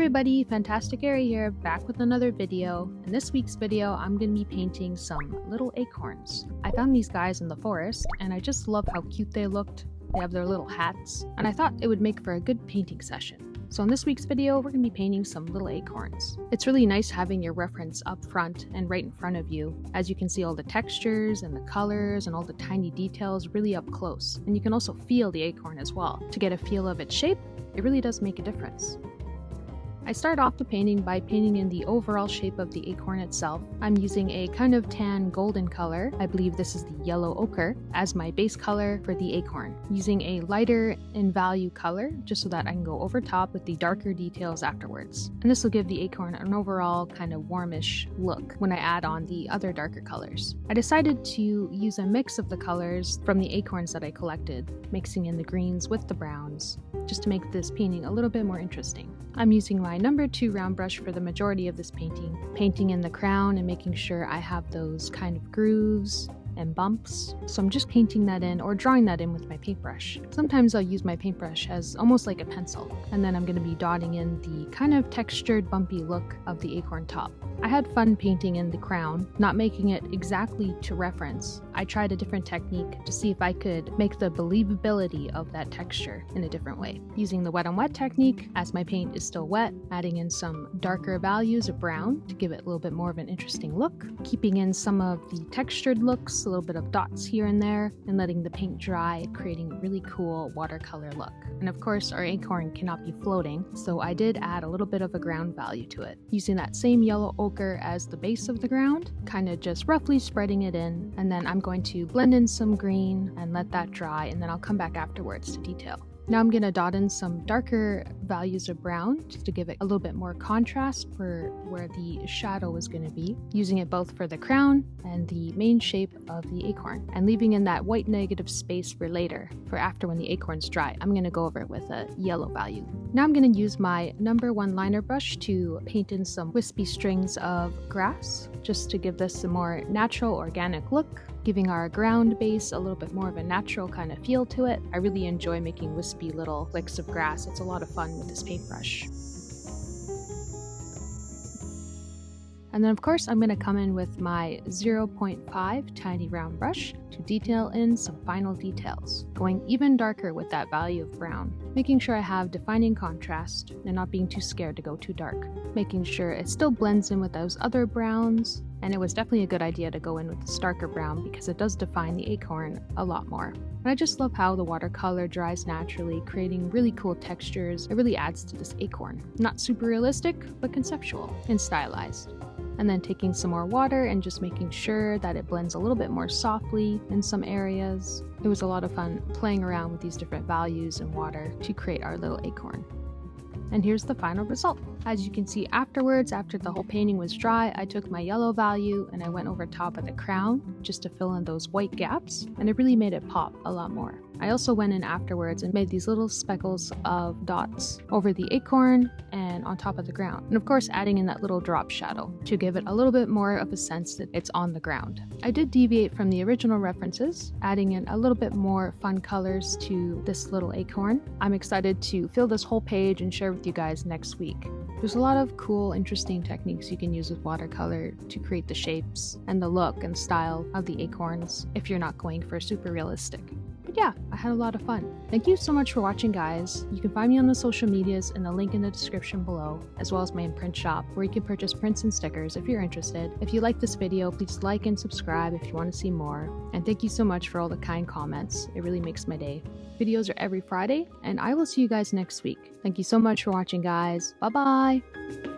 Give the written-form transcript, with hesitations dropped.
everybody, Fantasticairy here, back with another video. In this week's video, I'm going to be painting some little acorns. I found these guys in the forest, and I just love how cute they looked. They have their little hats, and I thought it would make for a good painting session. So in this week's video, we're going to be painting some little acorns. It's really nice having your reference up front and right in front of you, as you can see all the textures and the colors and all the tiny details really up close. And you can also feel the acorn as well. To get a feel of its shape, it really does make a difference. I start off the painting by painting in the overall shape of the acorn itself. I'm using a kind of tan golden color, I believe this is the yellow ochre, as my base color for the acorn, using a lighter in value color just so that I can go over top with the darker details afterwards. And this will give the acorn an overall kind of warmish look when I add on the other darker colors. I decided to use a mix of the colors from the acorns that I collected, mixing in the greens with the browns, just to make this painting a little bit more interesting. I'm using my number 2 round brush for the majority of this painting, painting in the crown and making sure I have those kind of grooves and bumps. So I'm just painting that in or drawing that in with my paintbrush. Sometimes I'll use my paintbrush as almost like a pencil, and then I'm going to be dotting in the kind of textured bumpy look of the acorn top. I had fun painting in the crown, not making it exactly to reference. I tried a different technique to see if I could make the believability of that texture in a different way. Using the wet on wet technique, as my paint is still wet, adding in some darker values of brown to give it a little bit more of an interesting look, keeping in some of the textured looks, a little bit of dots here and there, and letting the paint dry, creating a really cool watercolor look. And of course, our acorn cannot be floating, so I did add a little bit of a ground value to it, using that same yellow ochre as the base of the ground, kind of just roughly spreading it in, and then I'm going to blend in some green and let that dry, and then I'll come back afterwards to detail. Now I'm going to dot in some darker values of brown just to give it a little bit more contrast for where the shadow is going to be, using it both for the crown and the main shape of the acorn, and leaving in that white negative space for later, for after when the acorn's dry. I'm going to go over it with a yellow value. Now I'm going to use my number 1 liner brush to paint in some wispy strings of grass, just to give this a more natural, organic look, giving our ground base a little bit more of a natural kind of feel to it. I really enjoy making wispy little flicks of grass. It's a lot of fun with this paintbrush. And then of course I'm going to come in with my 0.5 tiny round brush to detail in some final details, going even darker with that value of brown, making sure I have defining contrast and not being too scared to go too dark, making sure it still blends in with those other browns. And it was definitely a good idea to go in with the starker brown because it does define the acorn a lot more. And I just love how the watercolor dries naturally, creating really cool textures. It really adds to this acorn. Not super realistic, but conceptual and stylized. And then taking some more water and just making sure that it blends a little bit more softly in some areas. It was a lot of fun playing around with these different values in water to create our little acorn. And here's the final result. As you can see afterwards, after the whole painting was dry, I took my yellow value and I went over top of the crown just to fill in those white gaps, and it really made it pop a lot more. I also went in afterwards and made these little speckles of dots over the acorn and on top of the ground. And of course adding in that little drop shadow to give it a little bit more of a sense that it's on the ground. I did deviate from the original references, adding in a little bit more fun colors to this little acorn. I'm excited to fill this whole page and share with you guys next week. There's a lot of cool, interesting techniques you can use with watercolor to create the shapes and the look and style of the acorns if you're not going for super realistic. But yeah, I had a lot of fun. Thank you so much for watching, guys. You can find me on the social medias and the link in the description below, as well as my imprint shop where you can purchase prints and stickers if you're interested. If you like this video, please like and subscribe if you want to see more. And thank you so much for all the kind comments. It really makes my day. Videos are every Friday, and I will see you guys next week. Thank you so much for watching, guys. Bye-bye!